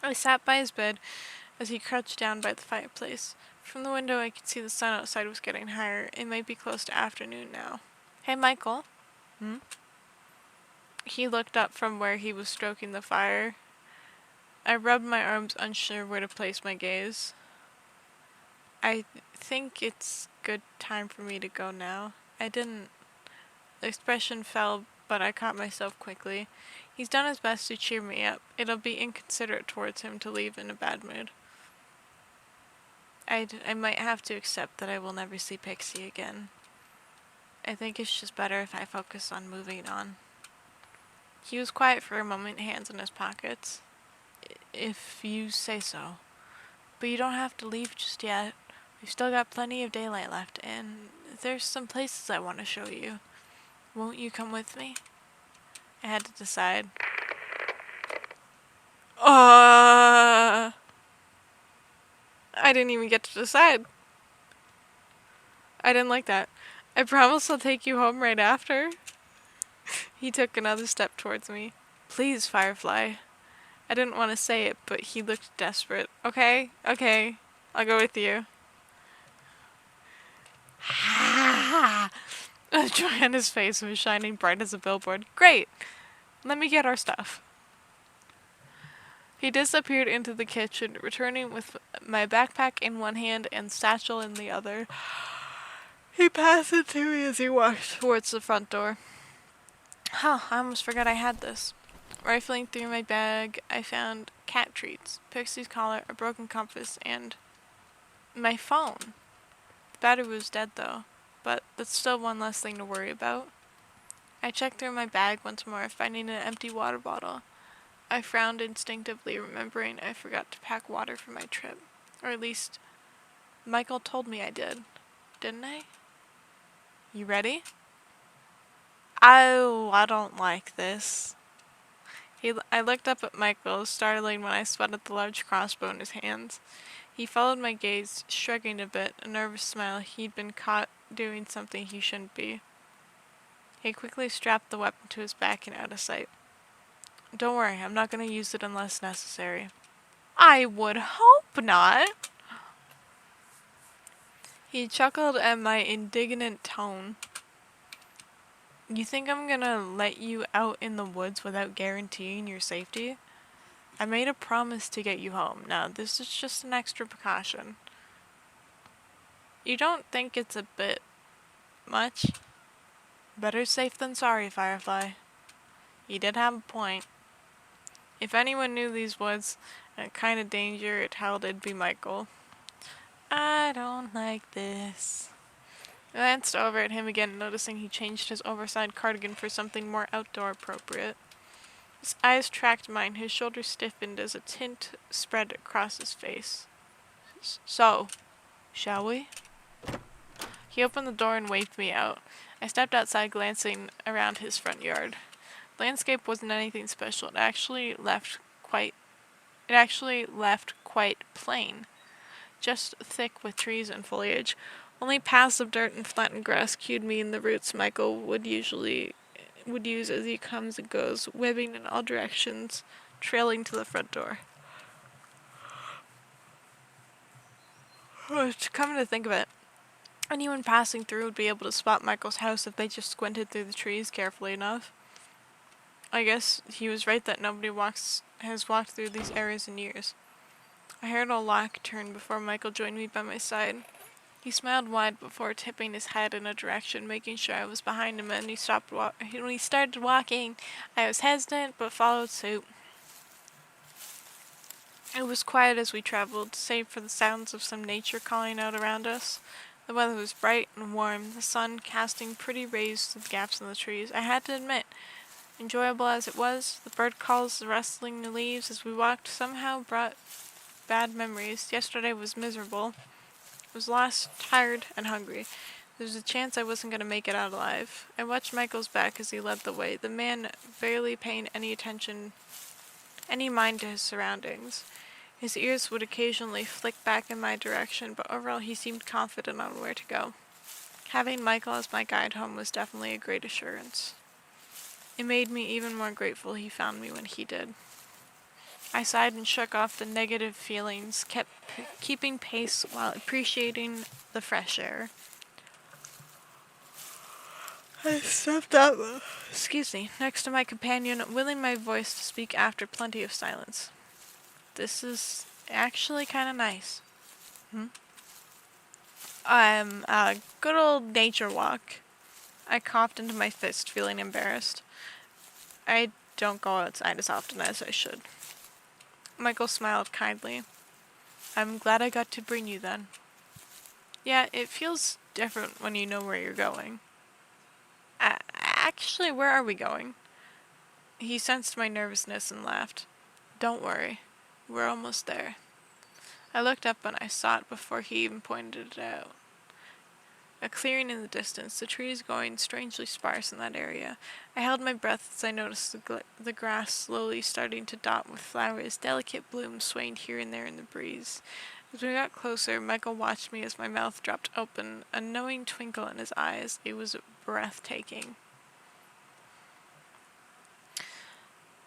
I sat by his bed as he crouched down by the fireplace. From the window I could see the sun outside was getting higher. It might be close to afternoon now. "Hey, Michael." "Hmm?" He looked up from where he was stroking the fire. I rubbed my arms, unsure where to place my gaze. "I think it's good time for me to go now." I didn't. The expression fell, but I caught myself quickly. He's done his best to cheer me up. It'll be inconsiderate towards him to leave in a bad mood. I might have to accept that I will never see Pixie again. I think it's just better if I focus on moving on. He was quiet for a moment, hands in his pockets. "If you say so. But you don't have to leave just yet. We've still got plenty of daylight left, and there's some places I want to show you. Won't you come with me?" I had to decide. I didn't even get to decide. I didn't like that. "I promise I'll take you home right after." He took another step towards me. "Please, Firefly." I didn't want to say it, but he looked desperate. Okay, I'll go with you." Joanna's face was shining bright as a billboard. "Great! Let me get our stuff." He disappeared into the kitchen, returning with my backpack in one hand and satchel in the other. He passed it to me as he walked towards the front door. I almost forgot I had this. Rifling through my bag, I found cat treats, Pixie's collar, a broken compass, and my phone. The battery was dead though, but that's still one less thing to worry about. I checked through my bag once more, finding an empty water bottle. I frowned instinctively, remembering I forgot to pack water for my trip. Or at least, Michael told me I did. Didn't I? "You ready?" "Oh, I don't like this." I looked up at Michael, startling when I spotted the large crossbow in his hands. He followed my gaze, shrugging a bit, a nervous smile. He'd been caught doing something he shouldn't be. He quickly strapped the weapon to his back and out of sight. "Don't worry, I'm not going to use it unless necessary." "I would hope not." He chuckled at my indignant tone. "You think I'm gonna let you out in the woods without guaranteeing your safety? I made a promise to get you home. Now, this is just an extra precaution." "You don't think it's a bit much?" "Better safe than sorry, Firefly." He did have a point. If anyone knew these woods and the kind of danger it held, it'd be Michael. "I don't like this." I glanced over at him again, noticing he changed his oversized cardigan for something more outdoor appropriate. His eyes tracked mine, his shoulders stiffened as a tint spread across his face. "So, shall we?" He opened the door and waved me out. I stepped outside, glancing around his front yard. The landscape wasn't anything special. It actually left quite plain, just thick with trees and foliage. Only paths of dirt and flattened grass cued me in the routes Michael would use as he comes and goes, webbing in all directions, trailing to the front door. Come to think of it, anyone passing through would be able to spot Michael's house if they just squinted through the trees carefully enough. I guess he was right that nobody has walked through these areas in years. I heard a lock turn before Michael joined me by my side. He smiled wide before tipping his head in a direction, making sure I was behind him, and when he started walking, I was hesitant but followed suit. It was quiet as we traveled, save for the sounds of some nature calling out around us. The weather was bright and warm, the sun casting pretty rays through the gaps in the trees. I had to admit, enjoyable as it was, the bird calls, the rustling the leaves as we walked somehow brought bad memories. Yesterday was miserable. I was lost, tired, and hungry. There was a chance I wasn't going to make it out alive. I watched Michael's back as he led the way, the man barely paying any mind to his surroundings. His ears would occasionally flick back in my direction, but overall he seemed confident on where to go. Having Michael as my guide home was definitely a great assurance. It made me even more grateful he found me when he did. I sighed and shook off the negative feelings, keeping pace while appreciating the fresh air. I stepped up, excuse me, next to my companion, willing my voice to speak after plenty of silence. This is actually kind of nice. A good old nature walk. I coughed into my fist, feeling embarrassed. I don't go outside as often as I should. Michael smiled kindly. I'm glad I got to bring you then. Yeah, it feels different when you know where you're going. Actually, where are we going? He sensed my nervousness and laughed. Don't worry, we're almost there. I looked up and I saw it before he even pointed it out. A clearing in the distance, the trees going strangely sparse in that area. I held my breath as I noticed the grass slowly starting to dot with flowers, delicate blooms swaying here and there in the breeze. As we got closer, Michael watched me as my mouth dropped open, a knowing twinkle in his eyes. It was breathtaking.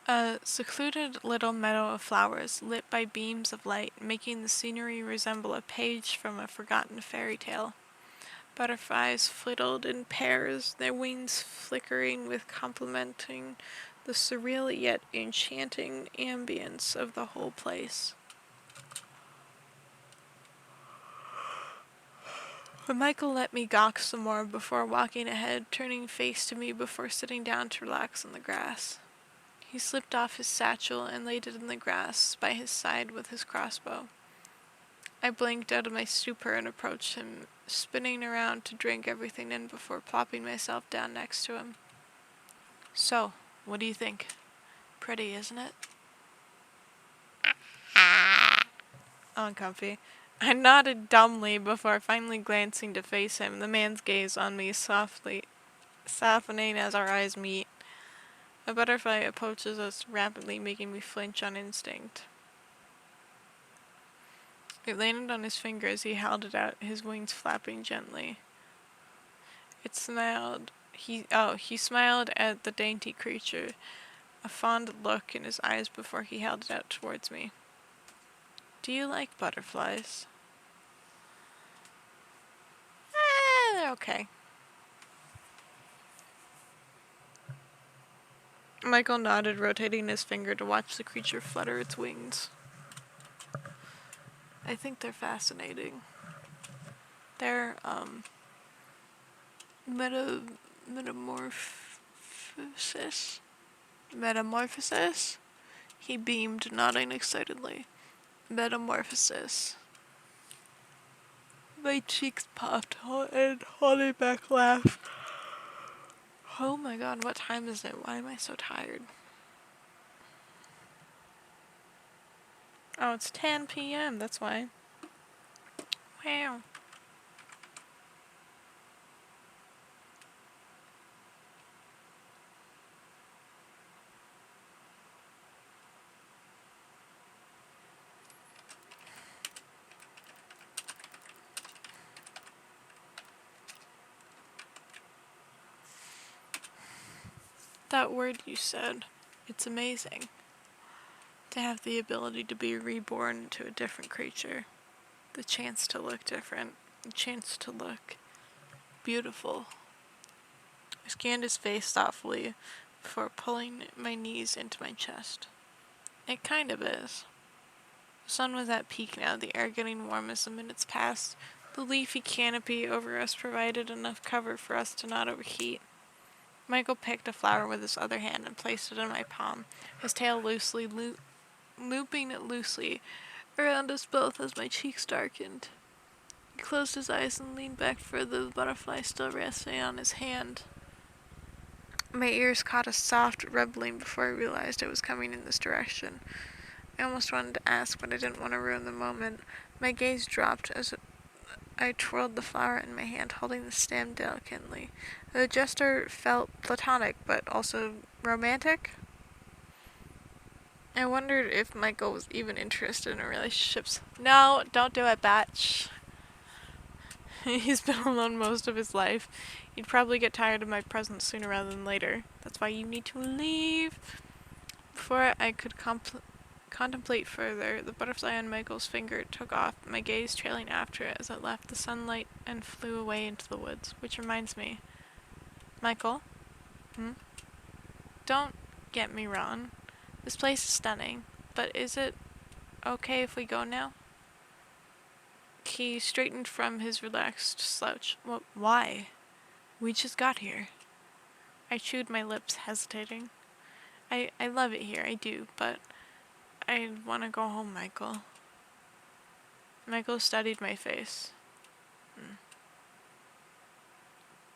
A secluded little meadow of flowers, lit by beams of light, making the scenery resemble a page from a forgotten fairy tale. Butterflies flitted in pairs, their wings flickering with complementing the surreal yet enchanting ambience of the whole place. But Michael let me gawk some more before walking ahead, turning face to me before sitting down to relax on the grass. He slipped off his satchel and laid it in the grass by his side with his crossbow. I blinked out of my stupor and approached him, spinning around to drink everything in before plopping myself down next to him. So, what do you think? Pretty, isn't it? Uncomfy. I nodded dumbly before finally glancing to face him, the man's gaze on me softly softening as our eyes meet. A butterfly approaches us rapidly, making me flinch on instinct. It landed on his finger as he held it out, his wings flapping gently. It smiled. He smiled at the dainty creature, a fond look in his eyes before he held it out towards me. Do you like butterflies? They're okay. Michael nodded, rotating his finger to watch the creature flutter its wings. I think they're fascinating. They're, metamorphosis? Metamorphosis? He beamed, nodding excitedly. Metamorphosis. My cheeks popped and holding back laugh. Oh my god, what time is it? Why am I so tired? Oh, it's 10 p.m., that's why. Wow. That word you said, it's amazing. To have the ability to be reborn into a different creature. The chance to look different. The chance to look beautiful. I scanned his face thoughtfully before pulling my knees into my chest. It kind of is. The sun was at peak now, the air getting warm as the minutes passed. The leafy canopy over us provided enough cover for us to not overheat. Michael picked a flower with his other hand and placed it in my palm, his tail looping it loosely around us both as my cheeks darkened. He closed his eyes and leaned back further, the butterfly still resting on his hand. My ears caught a soft rumbling before I realized it was coming in this direction. I almost wanted to ask, but I didn't want to ruin the moment. My gaze dropped as I twirled the flower in my hand, holding the stem delicately. The gesture felt platonic, but also romantic. I wondered if Michael was even interested in relationships. No, don't do it, Batch. He's been alone most of his life. He'd probably get tired of my presence sooner rather than later. That's why you need to leave. Before I could contemplate further, the butterfly on Michael's finger took off, my gaze trailing after it as it left the sunlight and flew away into the woods. Which reminds me. Michael? Don't get me wrong. This place is stunning, but is it okay if we go now? He straightened from his relaxed slouch. Why? We just got here. I chewed my lips, hesitating. I love it here, I do, but I want to go home, Michael. Michael studied my face.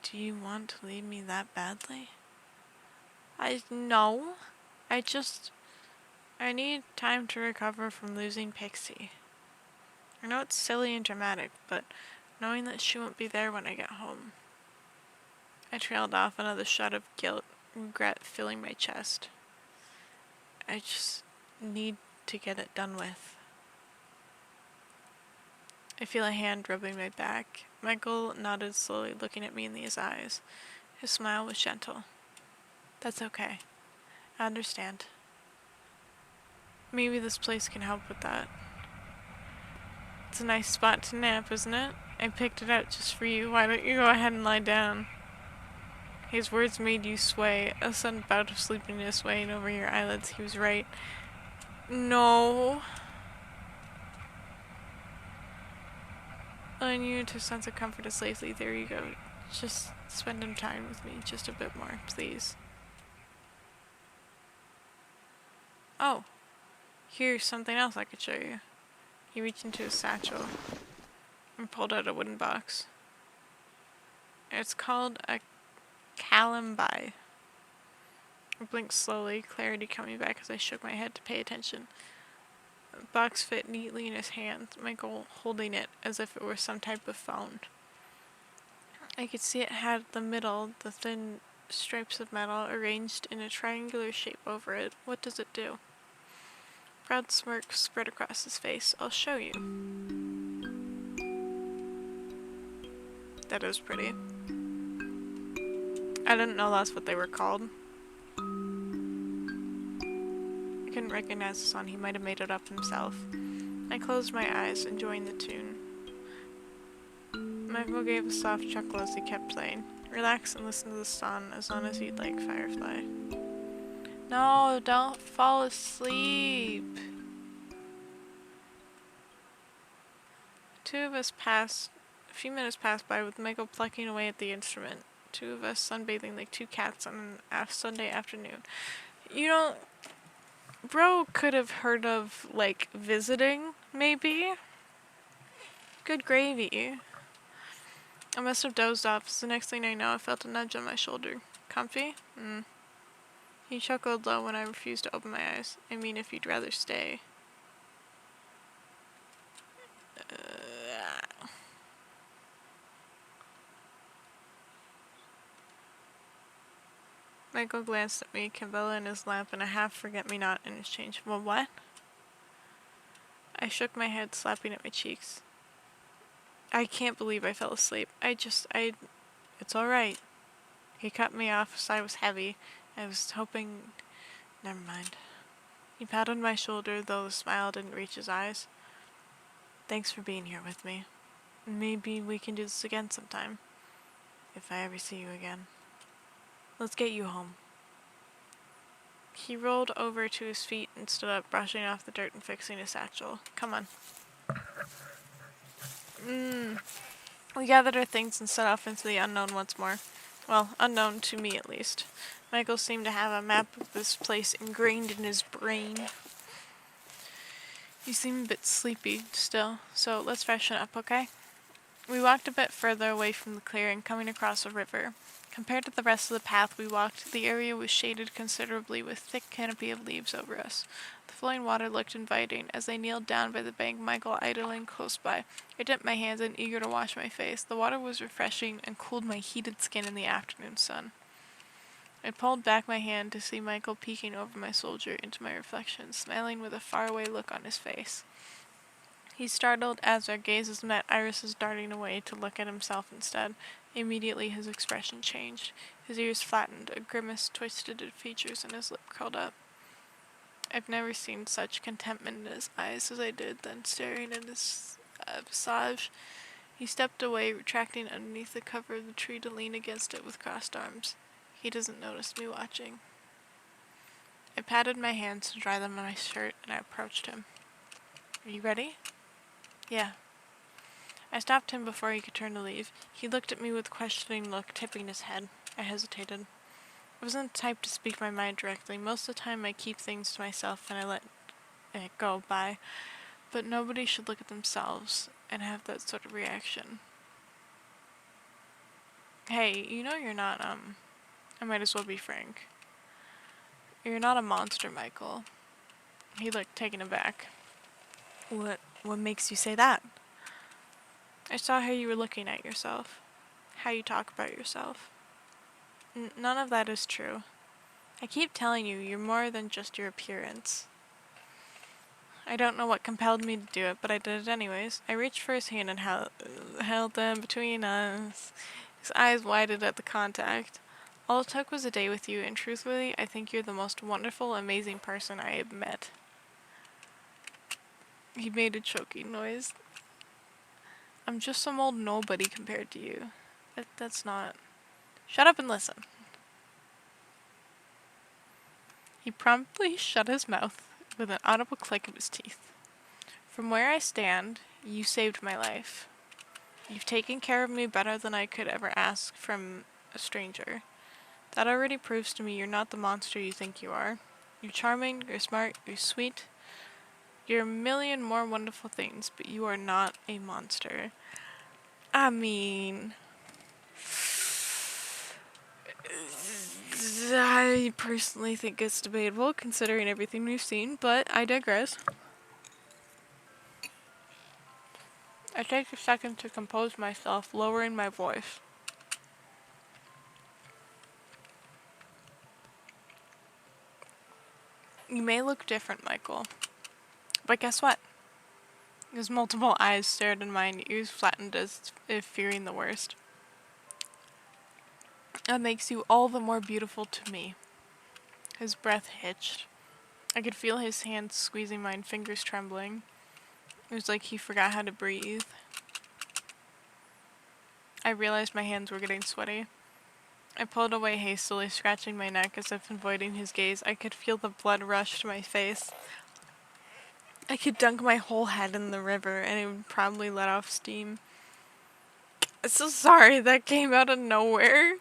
Do you want to leave me that badly? No. I need time to recover from losing Pixie. I know it's silly and dramatic, but knowing that she won't be there when I get home. I trailed off, another shot of guilt, regret filling my chest. I just need to get it done with. I feel a hand rubbing my back. Michael nodded slowly, looking at me in his eyes. His smile was gentle. That's okay. I understand. Maybe this place can help with that. It's a nice spot to nap, isn't it? I picked it out just for you. Why don't you go ahead and lie down? His words made you sway, a sudden bout of sleepiness weighing over your eyelids. He was right. No. I knew to sense of comfort as safely. There you go. Just spend some time with me, just a bit more, please. Oh, here's something else I could show you. He reached into his satchel and pulled out a wooden box. It's called a calambi. I blinked slowly, clarity coming back as I shook my head to pay attention. The box fit neatly in his hand, Michael holding it as if it were some type of phone. I could see it had the middle, the thin stripes of metal arranged in a triangular shape over it. What does it do? Proud smirk spread across his face. I'll show you. That is pretty. I didn't know that's what they were called. I couldn't recognize the song. He might have made it up himself. I closed my eyes, enjoying the tune. Michael gave a soft chuckle as he kept playing. Relax and listen to the song as long as you'd like, Firefly. No, don't fall asleep. A few minutes passed by with Michael plucking away at the instrument. Two of us sunbathing like two cats on a Sunday afternoon. You know, bro could have heard of, like, visiting, maybe? Good gravy. I must have dozed off, so the next thing I know, I felt a nudge on my shoulder. Comfy? He chuckled low when I refused to open my eyes. I mean, if you'd rather stay. Michael glanced at me, Cambella in his lap, and a half forget-me-not in his change. Well, what? I shook my head, slapping at my cheeks. I can't believe I fell asleep. It's alright. He cut me off, so I was heavy. I was hoping... Never mind. He patted my shoulder, though the smile didn't reach his eyes. Thanks for being here with me. Maybe we can do this again sometime. If I ever see you again. Let's get you home. He rolled over to his feet and stood up, brushing off the dirt and fixing his satchel. Come on. We gathered our things and set off into the unknown once more. Well, unknown to me at least. Michael seemed to have a map of this place ingrained in his brain. You seem a bit sleepy still, so let's freshen up, okay? We walked a bit further away from the clearing, coming across a river. Compared to the rest of the path we walked, the area was shaded considerably with thick canopy of leaves over us. The flowing water looked inviting. As I kneeled down by the bank, Michael idling close by. I dipped my hands in, eager to wash my face. The water was refreshing and cooled my heated skin in the afternoon sun. I pulled back my hand to see Michael peeking over my shoulder into my reflection, smiling with a faraway look on his face. He startled as our gazes met, irises darting away to look at himself instead. Immediately his expression changed. His ears flattened, a grimace twisted his features, and his lip curled up. I've never seen such contentment in his eyes as I did then staring at his visage. He stepped away, retracting underneath the cover of the tree to lean against it with crossed arms. He doesn't notice me watching. I patted my hands to dry them on my shirt, and I approached him. Are you ready? Yeah. I stopped him before he could turn to leave. He looked at me with a questioning look, tipping his head. I hesitated. I wasn't the type to speak my mind directly. Most of the time I keep things to myself and I let it go by. But nobody should look at themselves and have that sort of reaction. Hey, you know you're not, I might as well be frank. You're not a monster, Michael. He looked taken aback. What makes you say that? I saw how you were looking at yourself. How you talk about yourself. None of that is true. I keep telling you, you're more than just your appearance. I don't know what compelled me to do it, but I did it anyways. I reached for his hand and held them between us. His eyes widened at the contact. All it took was a day with you, and truthfully, I think you're the most wonderful, amazing person I have met. He made a choking noise. I'm just some old nobody compared to you. That's not... Shut up and listen. He promptly shut his mouth with an audible click of his teeth. From where I stand, you saved my life. You've taken care of me better than I could ever ask from a stranger. That already proves to me you're not the monster you think you are. You're charming, you're smart, you're sweet. You're a million more wonderful things, but you are not a monster. I mean... I personally think it's debatable, considering everything we've seen, but I digress. I take a second to compose myself, lowering my voice. You may look different, Michael, but guess what? His multiple eyes stared in mine, ears flattened as if fearing the worst. That makes you all the more beautiful to me. His breath hitched. I could feel his hands squeezing mine, fingers trembling. It was like he forgot how to breathe. I realized my hands were getting sweaty. I pulled away hastily, scratching my neck as if avoiding his gaze. I could feel the blood rush to my face. I could dunk my whole head in the river, and it would probably let off steam. I'm so sorry that came out of nowhere.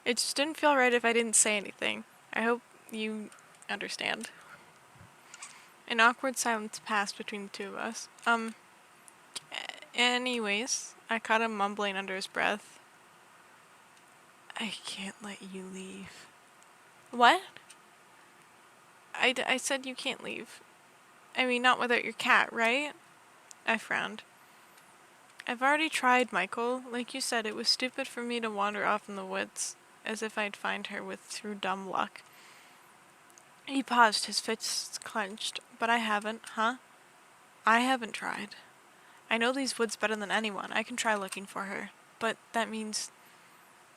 It just didn't feel right if I didn't say anything. I hope you understand. An awkward silence passed between the two of us. Anyways, I caught him mumbling under his breath. I can't let you leave. What? I said you can't leave. I mean, not without your cat, right? I frowned. I've already tried, Michael. Like you said, it was stupid for me to wander off in the woods, as if I'd find her through dumb luck. He paused, his fists clenched. But I haven't, huh? I haven't tried. I know these woods better than anyone. I can try looking for her. But that means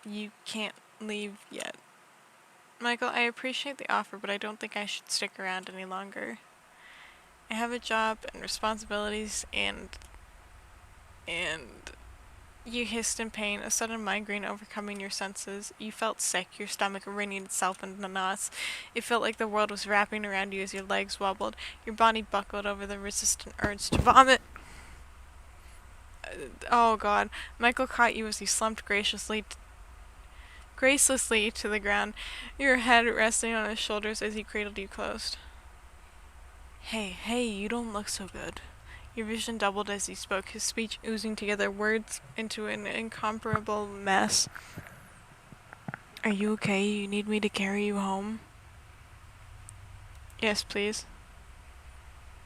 you can't leave yet. Michael, I appreciate the offer, but I don't think I should stick around any longer. I have a job and responsibilities and... You hissed in pain, a sudden migraine overcoming your senses. You felt sick, your stomach wringing itself into knots. It felt like the world was wrapping around you as your legs wobbled. Your body buckled over the resistant urge to vomit. Oh God. Michael caught you as you slumped gracelessly to the ground, your head resting on his shoulders as he cradled you close. Hey, you don't look so good. Your vision doubled as he spoke, his speech oozing together, words into an incomparable mess. Are you okay? You need me to carry you home? Yes, please.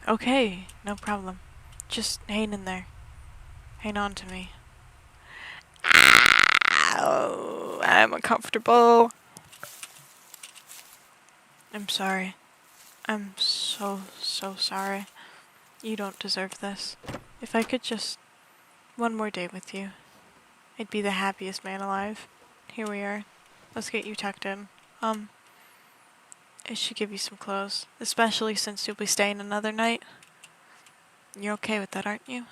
Okay, no problem. Just hang in there. Hang on to me. Ow, I'm uncomfortable. I'm sorry. I'm so sorry. You don't deserve this. If I could just... one more day with you, I'd be the happiest man alive. Here we are. Let's get you tucked in. I should give you some clothes, especially since you'll be staying another night. You're okay with that, aren't you?